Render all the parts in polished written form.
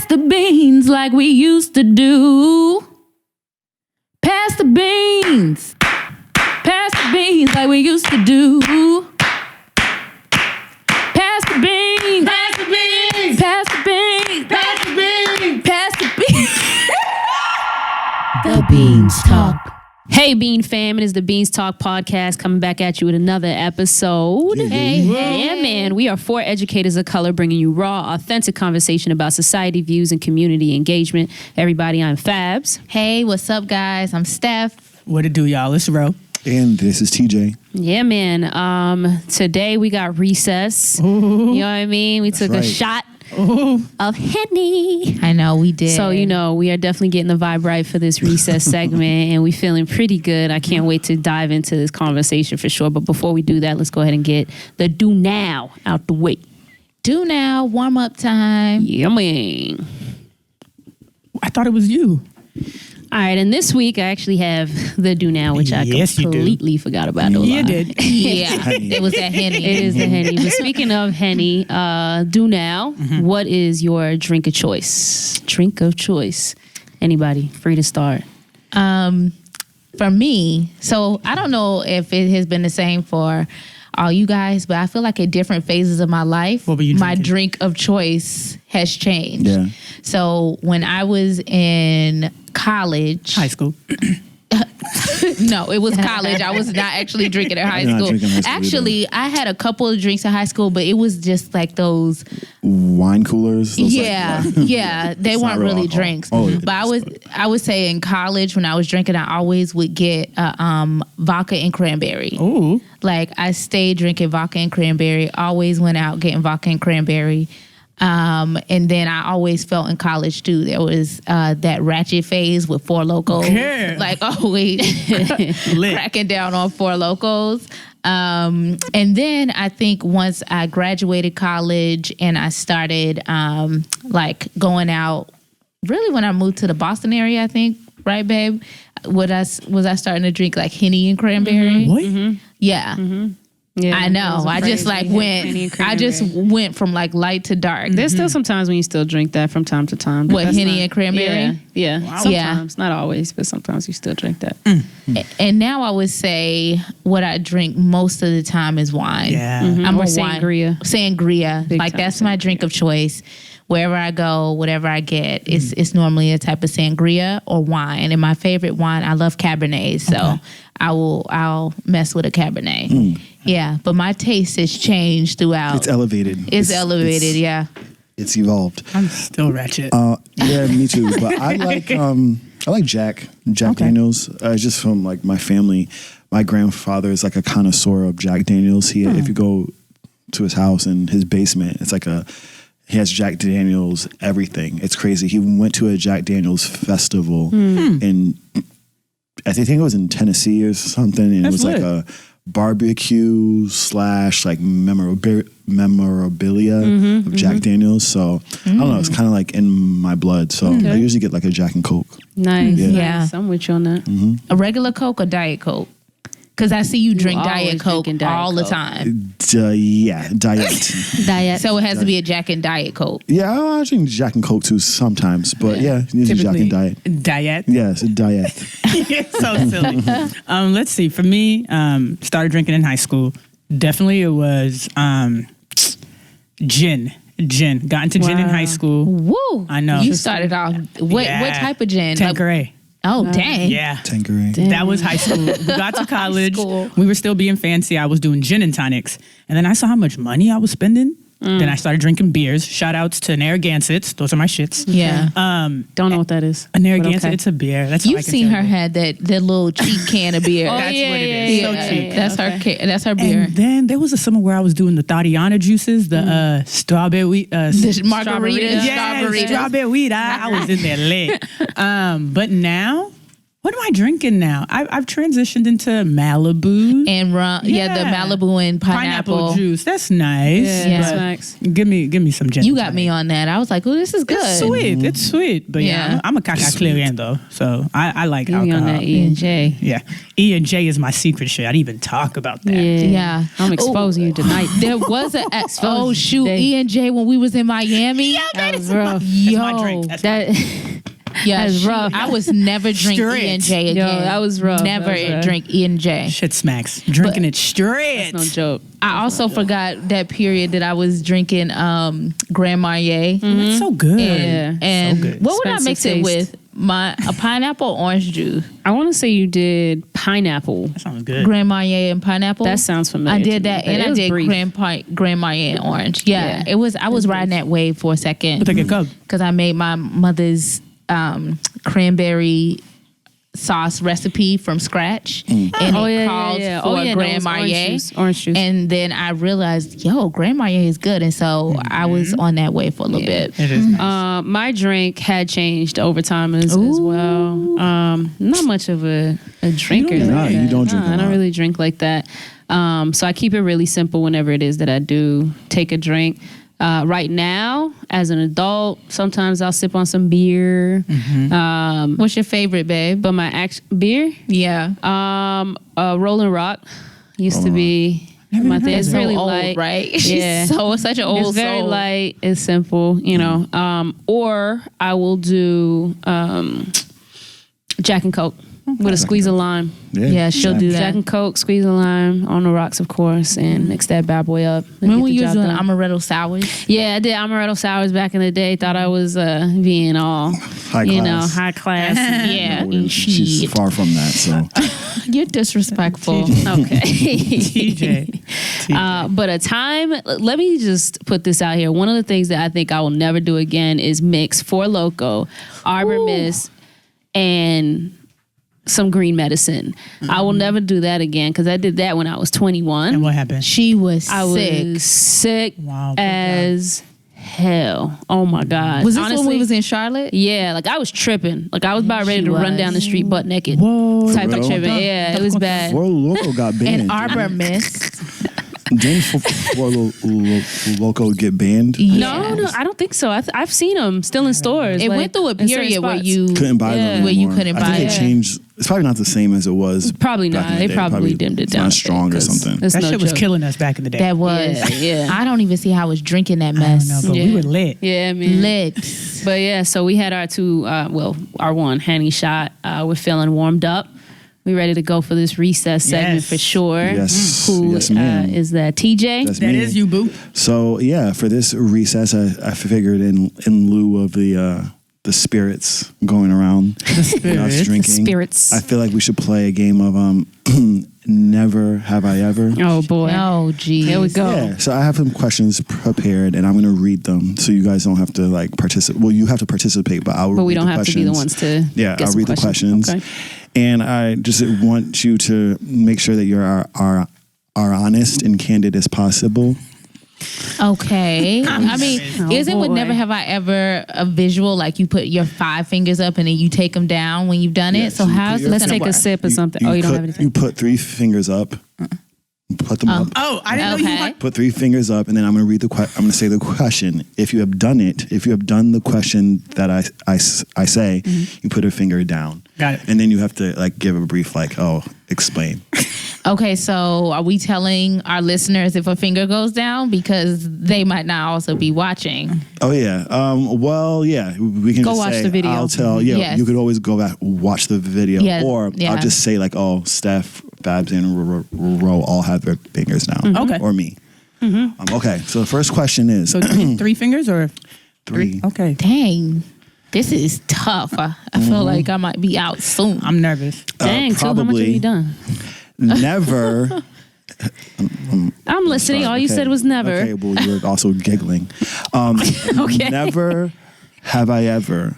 the beans like we used to do. Pass the beans. Pass the beans like we used to do. Pass the beans. Pass the beans. Pass the beans. Pass the beans. Pass the beans. The Beans Talk. Hey, Bean fam, it is the Beans Talk podcast coming back at you with another episode. Hey. Yeah, man. We are four educators of color bringing you raw, authentic conversation about society views and community engagement. Everybody, I'm Fabs. Hey, what's up, guys? I'm Steph. What it do, y'all? It's Ro. And this is TJ. Yeah, man. Today we got recess. Ooh. You know what I mean? We took a shot of Henny. I know we did. So, we are definitely getting the vibe right for this recess segment, and we feeling pretty good. I can't wait to dive into this conversation for sure. But before we do that, let's go ahead and get the do now out the way. Do now, warm up time. Yeah, man. I thought it was you. All right, and this week I actually have the do now, which I completely forgot about. You did. Yeah, it was that Henny. It is the Henny. But speaking of Henny, do now, what is your drink of choice? Drink of choice. Anybody, free to start. For me, so I don't know if it has been the same for all you guys, but I feel like at different phases of my life, What were you my drinking? drink of choice has changed. Yeah. So when I was in college, High school. no, it was college. I was not actually drinking in high You're not school. drinking in high school Actually, I had a couple of drinks in high school, but it was just like those. Wine coolers. those Yeah, like- yeah, they It's not weren't real really alcohol. drinks. Oh, it But is, I would say in college when I was drinking, I always would get vodka and cranberry. Ooh. Like I stayed drinking vodka and cranberry. Always went out getting vodka and cranberry. And then I always felt in college too, there was that ratchet phase with Four Locos. Yeah. Like always Lit. cracking down on Four Locos. And then I think once I graduated college and I started like going out, really when I moved to the Boston area, I think, right, babe? Was I starting to drink like Henny and cranberry? What? Yeah. Yeah, I know. I just like went. I just went from like light to dark. There's still sometimes when you still drink that from time to time. but What, that's Henny not- and cranberry? Yeah. Wow. Sometimes, not always, but sometimes you still drink that. And now I would say what I drink most of the time is wine. Yeah. I'm Or a sangria. Sangria. Big Like time that's my drink of choice. Wherever I go, whatever I get, it's normally a type of sangria or wine. And my favorite wine, I love Cabernet, so I'll mess with a Cabernet. Yeah, but my taste has changed throughout. It's elevated. It's elevated, yeah. It's evolved. I'm still ratchet. Yeah, me too. But I like Jack Daniels. Just from like my family. My grandfather is like a connoisseur of Jack Daniels. If you go to his house in his basement, it's like he has Jack Daniels everything. It's crazy. He went to a Jack Daniels festival in I think it was in Tennessee or something, and That's it was like lit. a barbecue / like memorabilia of Jack Daniels. So I don't know. It's kind of like in my blood. So I usually get like a Jack and Coke. Nice. Yeah. Nice. I'm with you on that. A regular Coke or Diet Coke? Because I see you drink always Diet Coke drinking Diet all the Coke. time. Yeah, diet. Diet. So it has to be a Jack and Diet Coke. Yeah, I drink Jack and Coke too sometimes, but yeah, usually Jack and diet. Diet. Yes, a diet. So silly. Let's see. For me, started drinking in high school. Definitely it was gin. Got into gin in high school. Woo! I know. You started off. What type of gin? Like- Tanqueray. oh, dang. Yeah. Tanqueray. That was high school. We got to college. school. We were still being fancy. I was doing gin and tonics. And then I saw how much money I was spending. Then I started drinking beers. Shout outs to Narragansetts. Those are my shits. Yeah. Don't know what that is. A Narragansett, But okay. it's a beer. That's all I You've can seen tell her you. had that little cheap can of beer. That's what it is. So cheap. That's her beer. And then there was a summer where I was doing the Tatiana juices, the strawberry. The margarita, Yeah, strawberry. I was in there lit. But now What am I drinking now? I've transitioned into Malibu And rum. Yeah, the Malibu and pineapple. juice. That's nice. Yeah, Yeah. smacks. Give me some gin. You got me on that. I was like, oh, this is good. It's sweet. It's sweet. But yeah, Yeah. I'm a caca clariendo, so I like Give me alcohol. on that E&J. Yeah. E&J is my secret shit. I didn't even talk about that. Yeah. I'm exposing you tonight. There was a oh shoot, Day. E&J when we was in Miami. That was rough. That's my drink. That's my That Yeah, That's rough. I was never drink Straight. E&J again. Yo, that was rough. Never That was rough. drink E&J. shit smacks. Drinking it straight. no joke. I also forgot that period that I was drinking Grand Marnier. It's so good. And So good. what would I Expensive mix it taste. with? A pineapple or orange juice? I want to say you did pineapple. That sounds good. Grand Marnier and pineapple. That sounds familiar. I did to me, that, but and it I was did brief. Grand Marnier and orange. Yeah, Yeah. it was. I was riding that wave for a second. Take a cup. Because I made my mother's cranberry sauce recipe from scratch, and Oh, it yeah, calls yeah. for Oh, yeah, no, it Grand was orange Marnier. juice, orange juice. And then I realized, yo, Grand Marnier is good, and so I was on that wave for a little bit. It is nice. My drink had changed over time as well. Not much of a drinker. You don't like drink. that. You don't drink a I don't lot. really drink like that. So I keep it really simple whenever it is that I do take a drink. Right now, as an adult, sometimes I'll sip on some beer. What's your favorite, babe? But my beer, Yeah, Rolling Rock used to be my thing. It's so really old, light, right? Yeah. so it's such an old It's very soul. light. It's simple, you know. Or I will do Jack and Coke with a squeeze of lime. Yeah, she'll do Jack that. and Coke, squeeze of lime on the rocks, of course, and mix that bad boy up. and Remember get when the you was job doing done. amaretto sours? Yeah, I did amaretto sours back in the day. Thought I was being all High you know, class. high class. Yeah, No, she's shit. far from that. So You're disrespectful. Okay. TJ. But a time, let me just put this out here. One of the things that I think I will never do again is mix Four Loko, Arbor Mist, and some green medicine. I will never do that again because I did that when I was 21. And what happened? She was I sick. was sick Wow, poor as hell. Oh my God. Was this Honestly, when we was in Charlotte? yeah, like I was tripping. Like I was about ready She to run was. down the street butt naked. Whoa. Type of real? tripping. Yeah, it was bad. Four Loco got banned. And Arbor Mist. Didn't Four Loco get banned? No, I don't think so. I've seen them still in stores. It like, went through a in certain period where spots. you Couldn't buy them Yeah. anymore. Where you couldn't I buy think it. they changed. It's probably not the same as it was. Probably back not. in the They day. probably dimmed it it's down. Not a bit, strong or 'cause something. that's That no shit was joke. killing us back in the day. that was. Yeah. I don't even see how I was drinking that I mess. don't know, but we were lit. Yeah, man. Lit. But yeah, so we had our two, our one Henny shot. We're feeling warmed up. We ready to go for this recess segment Yes. for sure. Yes. Who Yes, ma'am. is that? TJ? That's That me. is you, boo. So yeah, for this recess, I figured in lieu of the spirits going around, and us spirits. drinking, Spirits. I feel like we should play a game of Never Have I Ever. Oh boy. Oh, geez. Here we go. Yeah, so I have some questions prepared, and I'm going to read them, so you guys don't have to like participate. Well, you have to participate, but I will. But we read don't the have to be the questions. ones to. Yeah, get I'll some read the questions, Okay. and I just want you to make sure that you're are honest and candid as possible. Okay. I mean, Oh, isn't with boy. Never Have I Ever a visual like you put your 5 fingers up and then you take them down when you've done it? Yeah, So so you how's put your- this Let's gonna take a work? sip or something. Oh, you don't have anything. You put 3 fingers up. Put them up. Oh, I didn't know you Okay. like. Put 3 fingers up, and then I'm going to read I'm going to say the question. If you have done it, if you have done the question that I say, you put a finger down. Got it. And then you have to like give a brief explain. Okay, so are we telling our listeners if a finger goes down because they might not also be watching? Oh yeah. Well, yeah. We can Go just watch say, the video. I'll tell. Yeah. Yes. You could always go back watch the video, Yeah, or yeah. I'll just say like, oh, Steph, Babs, and Ro all have their fingers down. Okay. Or me. Okay. So the first question is So 3 fingers or 3. Okay. Dang, this is tough. I feel like I might be out soon. I'm nervous. Dang, so how much have probably- you done? Never. I'm listening. All you Okay. said was never. Okay. Well, you're also giggling. Okay. Never have I ever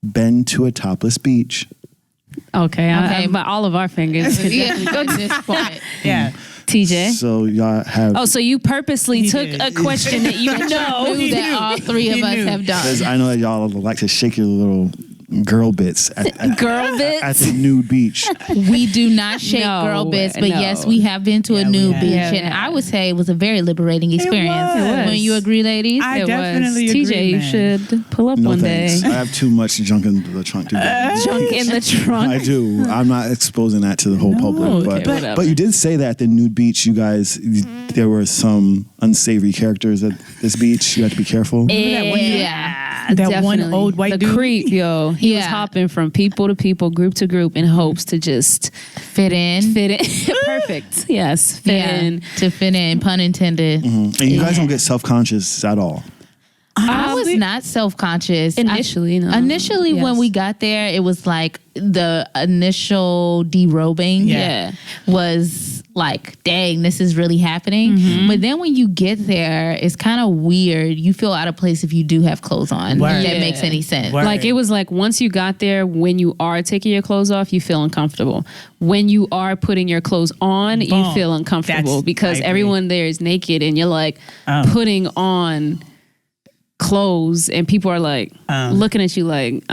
been to a topless beach. Okay. Okay. But all of our fingers. Yeah, at this point. Yeah. TJ. So y'all have. Oh, so you purposely He took did. a question that you know. Knew that all 3 of He us knew. have done. Because I know that y'all like to shake your little girl bits Girl bits? at the nude beach. We do not shake No, girl bits, but no. yes, we have been to a Yeah, we nude have. beach, Yeah, we and have. I would say it was a very liberating experience. was. It was. Wouldn't you agree, ladies? I It was. definitely agree, TJ, you man. should pull up No one thanks. day. I have too much junk in the trunk to do. Junk in the trunk. I do. I'm not exposing that to the whole public. okay, But whatever. but you did say that at the nude beach, you guys, there were some unsavory characters at this beach. You have to be careful. that one dude? Yeah, That one definitely. old white the dude? creep, yo. He was Yeah. hopping from people to people, group to group, in hopes to just Fit in. fit in. Perfect. Yes, fit in. To fit in, pun intended. And you guys don't get self-conscious at all. I was not self-conscious Initially, no. Initially, when Yes. we got there, it was like the initial derobing. Yeah. was like, dang, this is really happening. But then when you get there, it's kind of weird. You feel out of place if you do have clothes on. Word. If that Yeah. makes any sense. Word. Like it was like once you got there, when you are taking your clothes off, you feel uncomfortable. When you are putting your clothes on, you Boom. feel uncomfortable That's- because I agree. everyone there is naked and you're like putting on clothes and people are like looking at you like,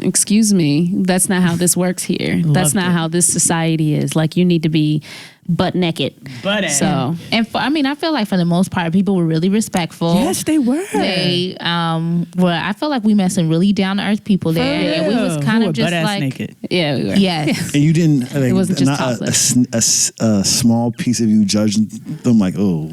excuse me, that's not how this works here. That's Loved not it. how this society is. Like you need to be butt naked. Butt So And I feel like for the most part, people were really respectful. Yes, they were. They I feel like we met some really down to earth people there. And we was kind of just butt-ass like, naked. yeah, we were. yes. And you didn't. Like, It wasn't just not topless. a small piece of you judged them like, oh,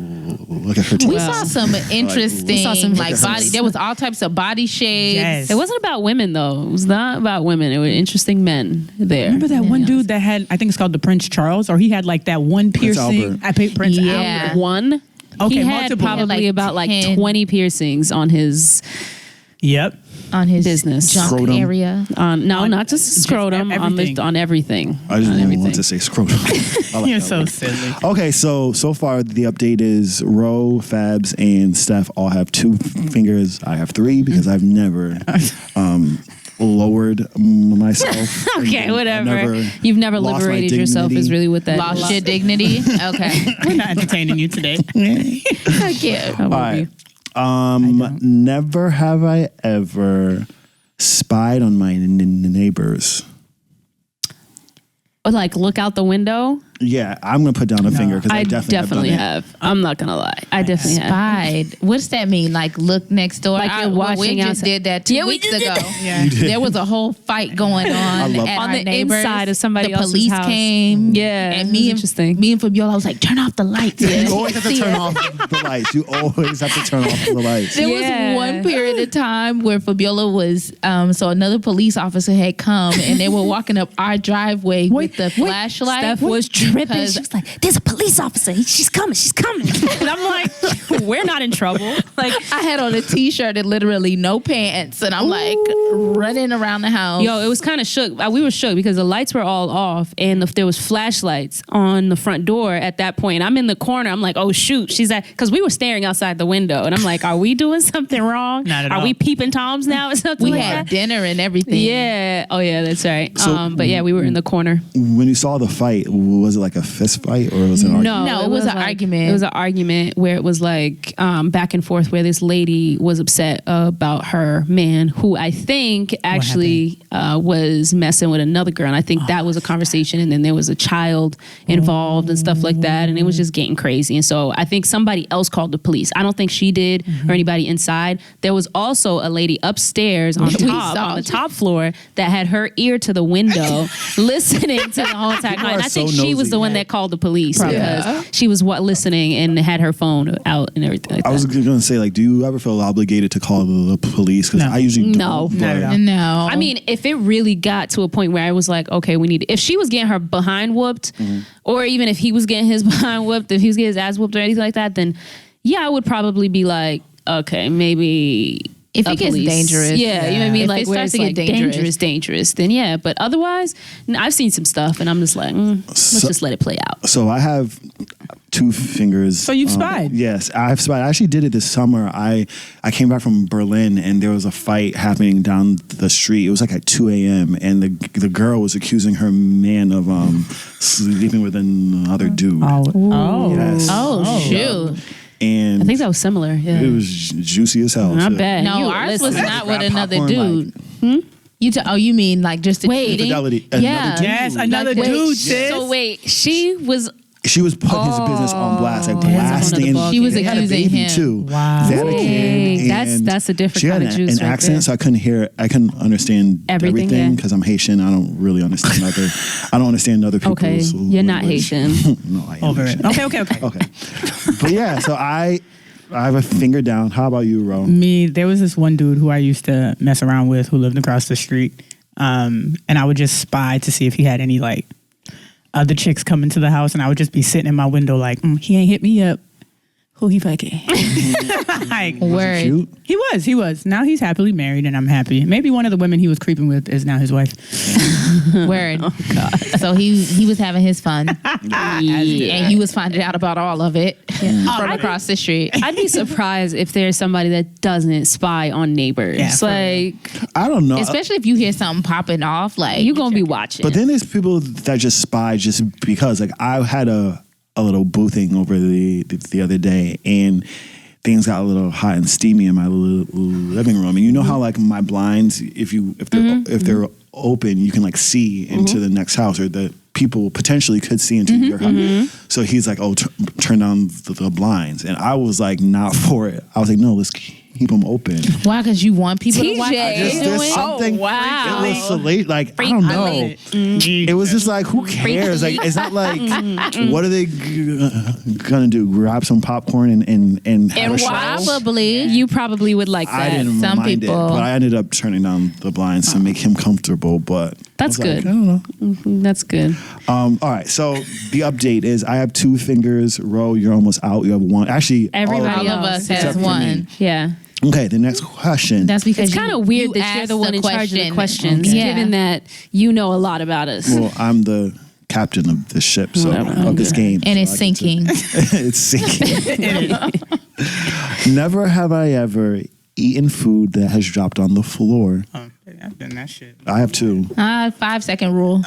look at her. We tits. saw some interesting, We saw some- like body. There was all types of body shades. Yes. It wasn't about women though. It was not about women. It were interesting men there. Remember that one dude that had, I think it's called the Prince Charles, or he had like that one piercing. Albert. I paid Prince Yeah. Albert. One. Okay, he had multiple. probably Like about like 10. 20 piercings on his Yep. On his Business. junk Scrotum. area. no, On not just scrotum everything. on everything. I just on didn't everything. want to say scrotum. I like You're that so word. silly. Okay, so far the update is Ro, Fabs, and Steph all have 2 fingers. I have 3 because I've never lowered myself. Okay, I whatever. You've never lost my liberated yourself dignity. is really what that Lost is. your dignity. Okay. We're not entertaining you today. Thank you. How about All right. you? Never have I ever spied on my neighbors. Or like look out the window. Yeah, I'm gonna put down a finger because I I definitely done it. have. I'm not gonna lie. I definitely have. Spied. What's that mean? Like look next door? Like you're we watching just outside. did that 2 Yeah, we weeks just did ago. that. Yeah. You did. There was a whole fight going on love at On our the neighbors. inside of somebody the else's police house. came. Yeah, and it was me and interesting. me and Fabiola, I was like, turn off the lights. You always have to turn off the lights. You always have to turn off the lights. There Yeah. was one period of time where Fabiola was, so another police officer had come and they were walking up our driveway with the flashlight. Steph was tripping. because- She was like, "There's a police officer. She's coming. She's coming." And I'm like, "We're not in trouble." Like, I had on a t-shirt and literally no pants, and I'm like running around the house. yo, it was kind of shook. We were shook because the lights were all off, and there was flashlights on the front door at that point. I'm in the corner. I'm like, "Oh shoot, she's at," because we were staring outside the window, and I'm like, "Are we doing something wrong? Not at Are all. we peeping toms now or something we like had that?" dinner and everything. Yeah. Oh yeah, that's right. So- But yeah, we were in the corner. When you saw the fight, was it like a fist fight or was it an argument? No, it was an argument. It was an argument where it was like back and forth, where this lady was upset about her man, who I think actually was messing with another girl. And I think that was a conversation, and then there was a child involved and stuff like that, and it was just getting crazy. And so I think somebody else called the police. I don't think she did or anybody inside. There was also a lady upstairs on the top floor that had her ear to the window, listening to the whole time. People are And I think so she was nosy. the one that called the police because Yeah. she was listening and had her phone out and everything like I that. was gonna say, like, do you ever feel obligated to call the police? Because No. I usually No. don't. Not but- at all. No, I mean, if it really got to a point where I was like, okay, we need, if she was getting her behind whooped, or even if he was getting his behind whooped, if he was getting his ass whooped or anything like that, then yeah, I would probably be like, okay, maybe If a it gets police. dangerous. Yeah, you know what I mean? If Like it where starts it's to get like dangerous. dangerous, then yeah. But otherwise, I've seen some stuff and I'm just like, let's So- just let it play out. So I have 2 fingers. So you've spied? Yes, I've spied. I actually did it this summer. I came back from Berlin and there was a fight happening down the street. It was like at 2 a.m. and the girl was accusing her man of sleeping with another dude. Oh. Yes. Oh, shoot. And I think that was similar. Yeah. it was juicy as hell. Not too. bad. No, You- ours listen. was not with Grab another popcorn, dude. You mean like just cheating? Infidelity. Yeah. Yes, another Like, dude, sis. So wait, she was put his business on blast, like blasting. And She was they had a accusing baby him. too. Wow. They had a kid. Dang, and that's a different she had kind of juice an right accent, there. so I couldn't understand Everything, everything yeah. because I'm Haitian. I don't really understand I don't understand other people's Okay, you're not language. Haitian. No, I am Over Haitian. it. Okay. Okay. But yeah, so I have a finger down. How about you, Ro? Me, there was this one dude who I used to mess around with who lived across the street. And I would just spy to see if he had any like other chicks coming to the house, and I would just be sitting in my window like, he ain't hit me up. Who he fucking? Like, Word. Cute. he was. Now he's happily married, and I'm happy. Maybe one of the women he was creeping with is now his wife. Word. Oh, God. So he was having his fun. And he was finding out about all of it from across the street. I'd be surprised if there's somebody that doesn't spy on neighbors. Yeah, for like I don't know. Especially if you hear something popping off, like you gonna be watching. But then there's people that just spy just because. Like I had a little boo thing over the other day, and things got a little hot and steamy in my living room. And you know how like my blinds, if they're open, you can like see into the next house, or the people potentially could see into your house. So he's like, "Oh, turn down the blinds," and I was like, not for it. I was like, "No, let's keep them open." why? Because you want people to watch TJ. what you're There's doing? something. wow. It was so late. Like I don't know. It was just like, who cares? Like it's not like, what are they gonna do? Grab some popcorn and have a show? Probably. You probably would like that. I didn't Some mind people- it, but I ended up turning down the blinds to make him comfortable. But That's I was like, good. I don't know. That's good. All right. So the update is I have 2 fingers. Ro, you're almost out. You have 1. Actually, Everybody All of else. us has Except for one. me. Yeah. Okay. The next question. That's because It's kind of weird that you're asked the one in charge of the questions, Okay. Yeah. given that you know a lot about us. well, I'm the captain of the ship, so of this game, And so it's I get to- sinking. It's sinking. Never have I ever eaten food that has dropped on the floor. I've done that shit. I have 2. 5-second rule.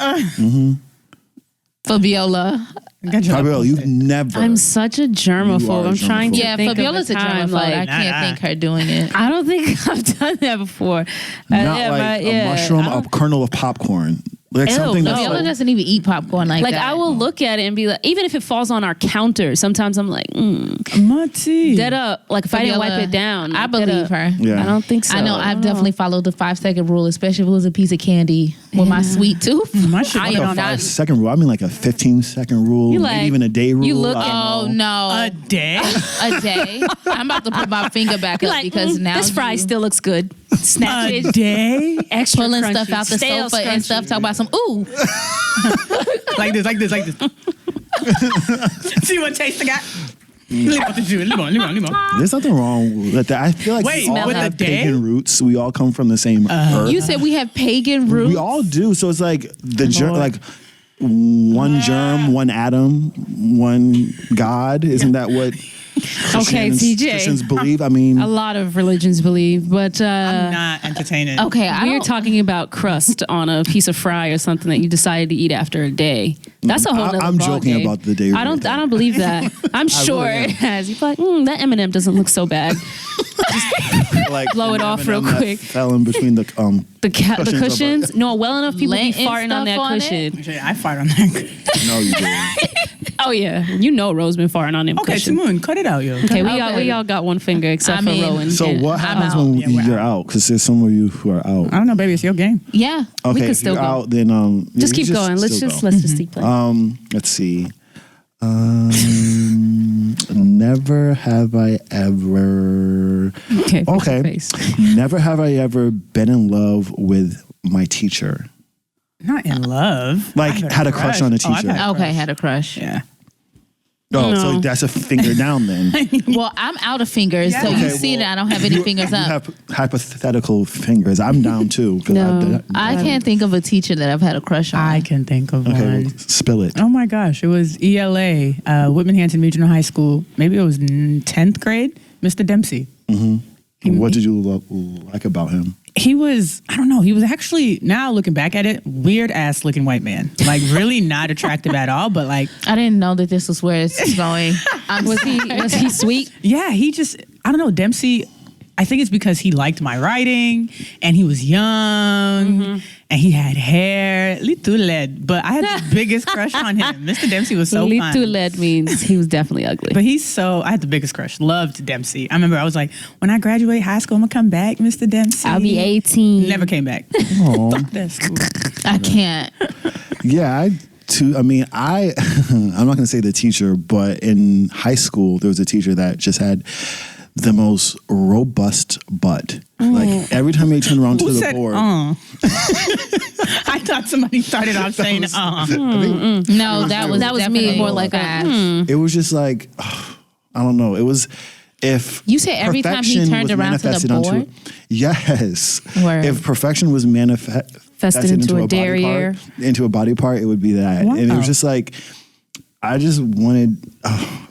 Fabiola. Fabiola, you've never. I'm such a You are germaphobe. a I'm trying to germaphobe. Yeah, think Fabiola's of a a time. germaphobe. I Like, can't think her doing it. I don't think I've done that before. not Yeah, like but a mushroom, a kernel of popcorn. Like Ew, something no. that's Fabiola like, doesn't even eat popcorn like Like that. I will look at it and be like, even if it falls on our counter, sometimes I'm like, Mati. dead up. Like if I didn't wipe Fabiola, it down, I dead believe up. her. Yeah. I don't think so. I know I've definitely followed the 5-second rule, especially if it was a piece of candy with my sweet tooth. My shit I went am on not. 5-second rule. I mean like a 15-second rule, You maybe like- even a day rule. you look I don't Oh know. no, a day. a day. I'm about to put my finger back You're up like, because now this fry you still looks good. Snatch A it. day. Extra pulling crunchy, stuff out the stale sofa and scrunchy. stuff. Talk about some ooh. Like this. See what taste I got. Limon. There's nothing wrong with that. I feel like Wait, we all with have the day? pagan roots. We all come from the same earth. You said we have pagan roots. We all do. So it's like the germ, like one germ, one atom, one God. Isn't that what Okay, TJ. Christians believe? I mean, A lot of religions believe, but Not entertaining. Okay, I we're don't. talking about crust on a piece of fry or something that you decided to eat after a day. That's a whole nother I'm ball joking game. about the day I don't. rule I don't believe that. I'm sure really am. it has. You're like, that M&M doesn't look so bad. like blow it an off M&M real that quick. fell in between the The Cushions cushions. No, well enough people be Lint and farting on stuff that on it? cushion. Shit, I fart on that. No, you didn't. Oh yeah, you know Rose been farting on them Okay, cushions. Timon, cut it out, yo. Okay, we Okay. all got one finger except I for mean- Rowan. So Yeah. what happens when Yeah, we're you're out? Because there's some of you who are out. I don't know, baby. It's your game. Yeah. Okay, could if still you're go. out, then yeah, Just you keep going. Let's still just go. let's just keep playing. Let's see. Never have I ever. Okay. fix your Okay. face. Never have I ever been in love with my teacher. Not in love. Like, I've had a crush on a Oh, I've teacher. had a Okay, crush. had a crush. Yeah. Oh, No. so that's a finger down then. Well, I'm out of fingers, so Yeah. you Okay, see well, that I don't have any fingers You up. have hypothetical fingers. I'm down too. 'Cause No. I can't think of a teacher that I've had a crush on. I can think of Okay, one. well, spill it. Oh my gosh, it was ELA, Whitman Hanson Regional High School. Maybe it was 10th grade. Mr. Dempsey. What did you like about him? He was, I don't know, he was actually, now looking back at it, weird ass looking white man. Like really not attractive at all, but like, I didn't know that this was where it's going. Was he sweet? yeah, he just, I don't know, Dempsey, I think it's because he liked my writing and he was young and he had hair. Little led, but I had the biggest crush on him. Mr. Dempsey was so fun. Little led means he was definitely ugly. But I had the biggest crush. Loved Dempsey. I remember I was like, when I graduate high school, I'm going to come back, Mr. Dempsey. I'll be 18. Never came back. Aw. Fuck that school. I can't. Yeah, I'm not going to say the teacher, but in high school, there was a teacher that just had the most robust butt. Like every time they turned around to the board. I thought somebody started off saying, No, that was me. More like a, It was just like, I don't know. It was, if You said every time he perfection turned was around to the manifested onto- board? Yes. Word. If perfection was manifested into a body derriere. part, into a body part, it would be that. Wow. And it was just like, I just wanted,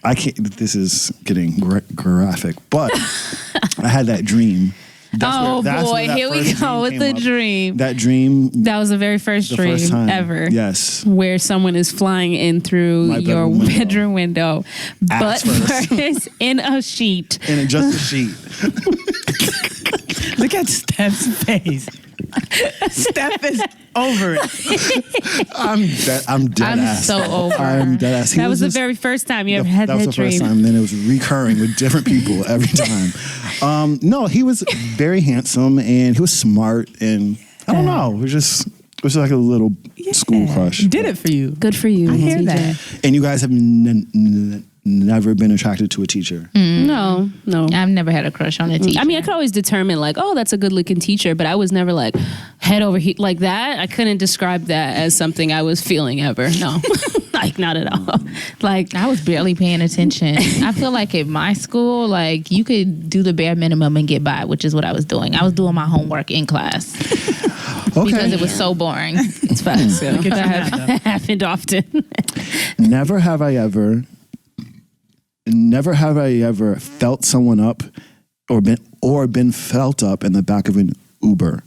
I can't, this is getting graphic, but I had that dream. That's where that here we first go dream with the came up. dream. That dream, That was the very first the dream first time ever. Yes. Where someone is flying in through My your bedroom window. bedroom window, Ass but first. first in a sheet. And just a sheet. look at Steph's face. Steph is over it. I'm dead I'm ass. so over. I'm dead ass. He That was the just- very first time you ever had that was that the first dream. time. Then it was recurring with different people every time. No, he was very handsome and he was smart, and I don't know. It was like a little school crush. Did it for you. Good for you. I hear TJ. that. And you guys have never been attracted to a teacher. No. I've never had a crush on a teacher. I mean, I could always determine like, oh, that's a good looking teacher, but I was never like head over heat like that. I couldn't describe that as something I was feeling ever. No, like not at all. Like I was barely paying attention. I feel like at my school, like you could do the bare minimum and get by, which is what I was doing. I was doing my homework in class Okay. because it was so boring. it's fine. So Look at that you now, though. happened often. Never have I ever felt someone up or been felt up in the back of an Uber.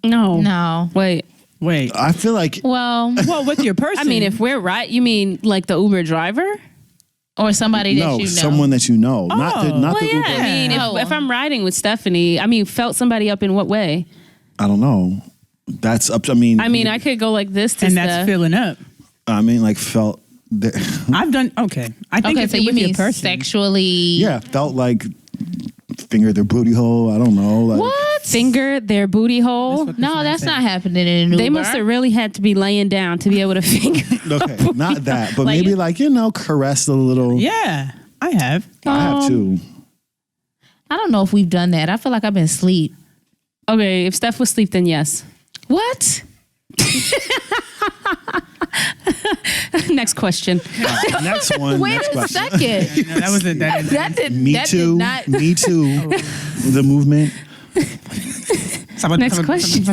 No. No. Wait. Wait. I feel like Well, Well, with your person. I mean, if we're right, you mean like the Uber driver? or somebody that you know. someone that you know, not the Well, Uber. yeah. I mean, Oh. if I'm riding with Stephanie, I mean, felt somebody up in what way? I don't know. That's up. I mean, I could go like this to and Steph. that's filling up. I mean, like felt. There, I've done, okay. I think Okay, if so you're you with your mean person. sexually? yeah, felt like finger their booty hole. I don't know. Like, What? Finger their booty hole. No, that's not happening in an Uber. They must have really had to be laying down to be able to finger. Okay, not that, but Like- maybe like caress a little. Yeah, I have. I have too. I don't know if we've done that. I feel like I've been asleep. Okay, if Steph was asleep, then yes. What? Next question. Next one. Wait next a question. second. No, that was it. That did. Me that too. Did not. Me too. The movement. Next question.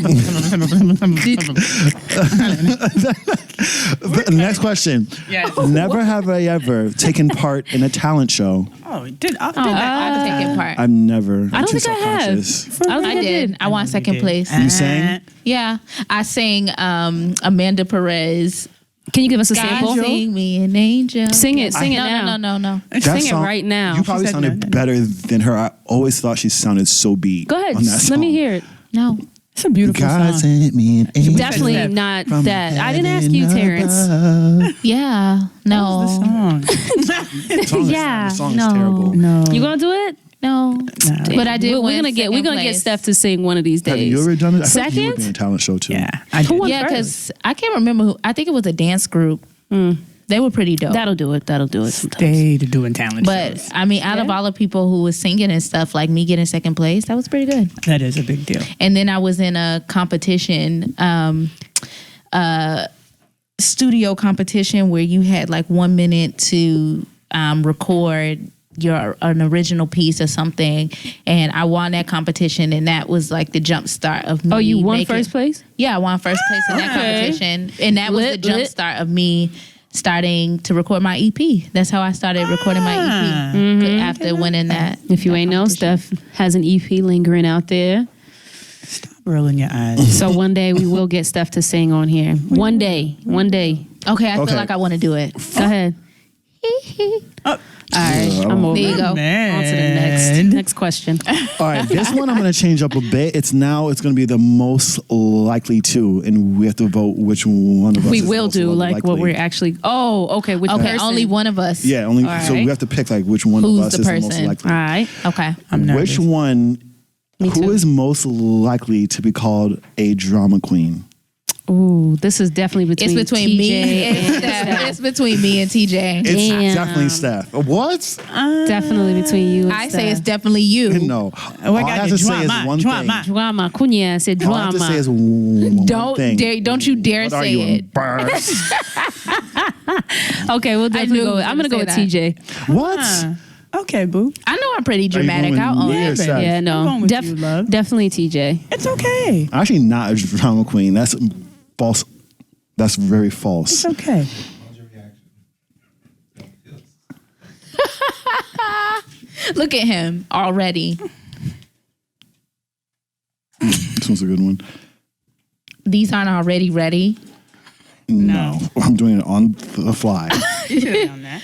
Next question. Yes. Never have I ever taken part in a talent show. Oh, did I? I'll take it part. I've never. I don't think I have. self-conscious. I don't think I did. I won second place. You sang? Yeah, I sang Amanda Perez. Can you give us a God sample? sing me an angel. Sing it. Sing it no, now. No. That Sing it song- right now. You probably She said sounded no. better than her. I always thought she sounded so beat. Go ahead. On that Just song. let me hear it. No. It's a beautiful God song. sent me an angel Definitely Steph. not from that. I didn't ask you, heaven Terrence. above. Yeah. The No. song. The song is- Yeah, the song no. is terrible. No. You gonna do it? No. But I did. We're win gonna get second Steph place. to sing one of these days. Have you ever done it? I thought you Second? would be in a talent show too. Yeah, I did. won Yeah, first? because I can't remember who. I think it was a dance group. They were pretty dope. That'll do it. That'll do it. Sometimes. Stayed doing talent But shows. I mean, out of all the people who was singing and stuff, like me getting second place, that was pretty good. That is a big deal. And then I was in a competition, studio competition where you had like 1 minute to record an original piece or something, and I won that competition, and that was like the jump start of me. Oh, you won making- first place? Yeah, I won first place in that Okay. competition, and that was the Lit, jump lit. start of me starting to record my EP. That's how I started recording my EP after winning that. If you that ain't know, competition. Steph has an EP lingering out there. Rolling your eyes. So one day we will get Steph to sing on here. One day. Okay, I Okay. feel like I want to do it. Go ahead. All right, I'm over. There you go. Man. On to the next question. All right, this one I'm going to change up a bit. It's going to be the most likely to, and we have to vote which one of us. We is will most do like likely. what we're actually. Oh, okay. Which Okay, person? only one of us. Yeah, only. All So right. we have to pick like which one Who's of us the is the most person? likely. All right. Okay. I'm nervous. Which one? Me Who too. is most likely to be called a drama queen? Ooh, this is definitely between. It's between TJ me and and Steph. It's between me and TJ. It's Damn. definitely Steph. What? Definitely between you. And I say it's Steph. definitely you. No. Oh, All I I got have you. to say is Drama, one drama. thing. Drama. Cunha said All I have to say drama. is one Don't thing. don't you dare What are say you, it. embarrassed? Okay, we'll definitely knew go. he was I'm gonna gonna go with say TJ. What? Okay, boo. I know I'm pretty dramatic. going I'll own me or it. Steph? Yeah, I'm no, going with you, love. definitely TJ. It's okay. I'm actually not a drama queen. That's false. That's very false. It's okay. Look at him already. This one's a good one. These aren't already ready. No, I'm doing it on the fly. You should have done that.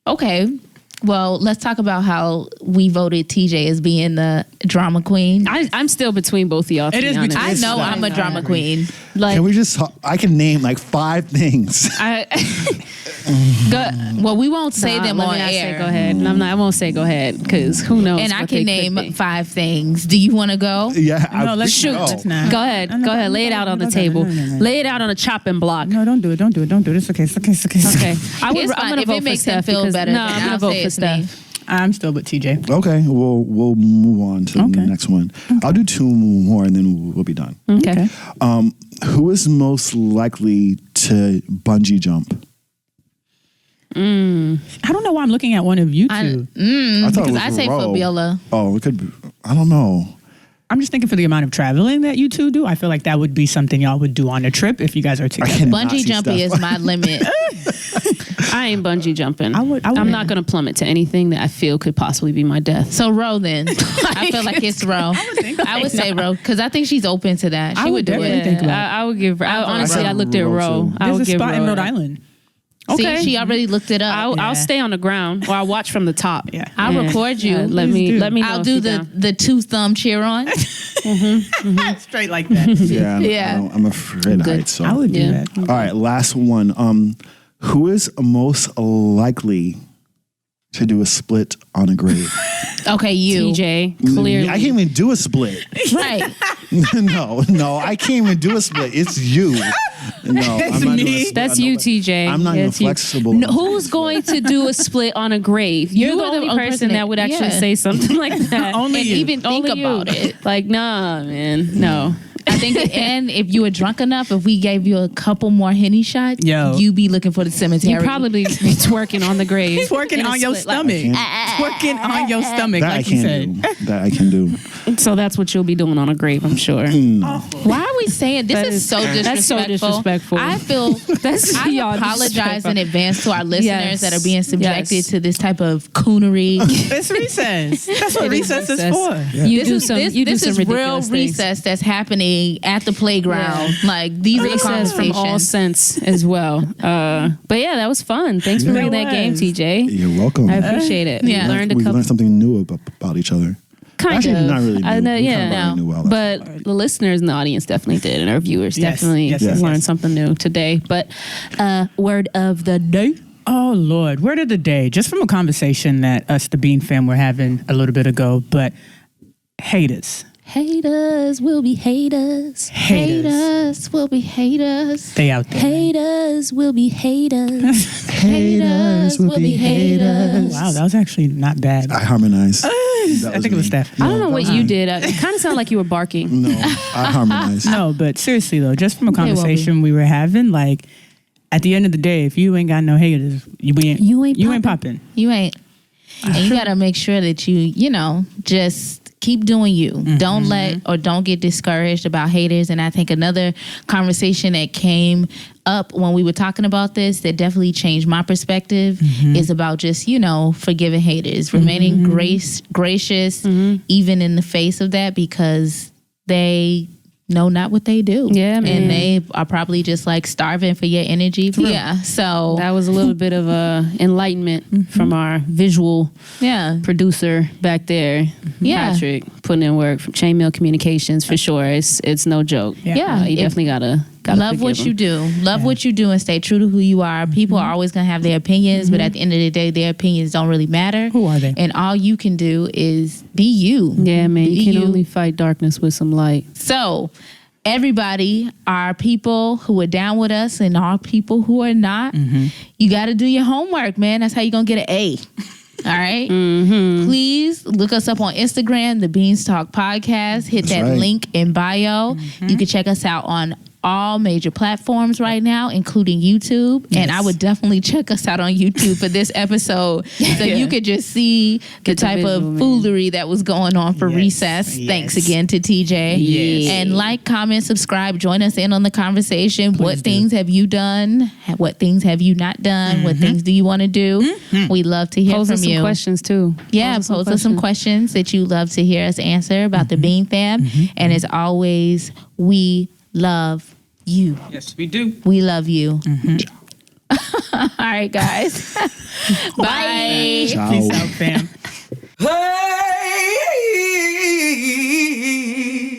Okay. Well, let's talk about how we voted TJ as being the drama queen. I'm still between both of y'all. to It be is honest. between- I It's know not- I'm a drama queen. Like Can we just? I can name like 5 things. Well, we won't say them let on me not air. Say go ahead. I won't say go ahead because who knows? And I what can they could name be. 5 things. Do you want to go? Yeah. No, let's shoot. shoot. Let's not. Go ahead. No, no, Go ahead. no, Lay it no, out on no, the no, table. no, no, no. Lay it out on a chopping block. No, don't do it. Don't do it. Don't do it. It's okay. It's okay. It's okay. It's okay. Okay. I'm It's fine. gonna If vote it for makes him Steph feel because- better, No, then I'm gonna I'll vote say for it's me. Steph. I'm still with TJ. Okay, we'll move on to the Okay. next one. I'll do 2 more and then we'll be done. Okay. Who is most likely to bungee jump? I don't know why I'm looking at one of you two. I thought Because it was I say Ro. Fabiola. Oh, it could be. I don't know. I'm just thinking for the amount of traveling that you two do, I feel like that would be something y'all would do on a trip if you guys are together. cannot Bungee see jumping Steph. is my limit. I ain't bungee jumping. I would- I'm not gonna plummet to anything that I feel could possibly be my death. So Ro then. I feel like it's Ro. I would say Ro because I think she's open to that. She I would would do definitely it. think about it. I would give. Honestly, said I looked at Ro, Ro. too. I There's would a give spot in Ro Rhode that. Island. Okay. See, she already looked it up. I'll stay on the ground or I'll watch from the top. Yeah. I'll And, record you. let Please me do. let me know. I'll if do you the down. the 2-thumb cheer on. Straight like that. Yeah, Yeah. I'm afraid of heights. So. I would do Yeah. that. All right, last one. Who is most likely to do a split on a grave? Okay, you. TJ clearly. I can't even do a split. Right. no, I can't even do a split. It's you. No, I'm not doing a split That's on you, nobody. TJ. I'm not Yeah, even it's you. flexible. No, enough. who's going to do a split on a grave? You're You the are the only only person person that that- would actually yeah. say something like that. Only And you. even think Only you. about it. Like, nah, man, no. I think, and if you were drunk enough, if we gave you a couple more Henny shots, Yo. you be looking for the cemetery. You probably be twerking on the grave. Twerking in a on your split, like- stomach. Twerking on your stomach, That I like you can said. do. That I can do. So that's what you'll be doing on a grave, I'm sure. Why are we saying this? That Is is- so disrespectful. that's so disrespectful. I feel That's I y'all apologize disrespectful. in advance to our listeners Yes. that are being subjected Yes. to this type of coonery. It's recess. That's what It is recess is recess. for. You This do is some. this, you do this some is real ridiculous things. recess that's happening at the playground. Yeah. Like these are the Recess from all conversations. sense as well. But yeah, that was fun. Thanks for Yeah. bringing that It game, was. TJ. You're welcome. I appreciate it. Yeah. Learned a we couple. learned something new about each other. Kind Actually, of. not really new. I know, We kind yeah. of already knew well. But the listeners in the audience definitely did, and our viewers Yes, definitely yes, yes, learned yes. something new today. But word of the day. Oh Lord, word of the day, just from a conversation that us, the Bean fam, were having a little bit ago. But haters, Haters will be haters. Haters will be haters. they out there. Haters will be haters. haters will be haters. Wow, that was actually not bad. I harmonized. I think it was Steph. I don't know what you did. It kind of sounded like you were barking. No, I harmonized. No, but seriously though, just from a Okay, well, conversation we were having, like at the end of the day, if you ain't got no haters, you ain't popping. You ain't. And you got to make sure that you know, just keep doing you. Don't let or don't get discouraged about haters. And I think another conversation that came up when we were talking about this that definitely changed my perspective is about just, you know, forgiving haters, remaining gracious even in the face of that, because they know not what they do. Yeah, man. And they are probably just like starving for your energy. Yeah. So That was a little bit of enlightenment from our visual producer back there, Patrick, putting in work from Chainmail Communications for sure. It's no joke. Yeah. You definitely gotta love what you do. Love what you do and stay true to who you are. People are always going to have their opinions, but at the end of the day, their opinions don't really matter. Who are they? And all you can do is be you. Yeah, man. Be You can only fight darkness with some light. So, everybody are people who are down with us and are people who are not. You got to do your homework, man. That's how you're going to get an A. All right. Please look us up on Instagram, the Beanstalk Podcast. Hit that link in bio. You can check us out on all major platforms right now, including YouTube. And I would definitely check us out on YouTube for this episode so you could just see the type of foolery that was going on for recess. Thanks again to TJ. And like, comment, subscribe, join us in on the conversation. What things have you done? What things have you not done? What things do you want to do? We love to hear Pose from us some you. questions too. Yeah, pose us some questions that you love to hear us answer about the Bean Fam. And as always, we love you. Yes, we do. We love you. All right, guys. Bye. Ciao. Peace out, fam. Hey.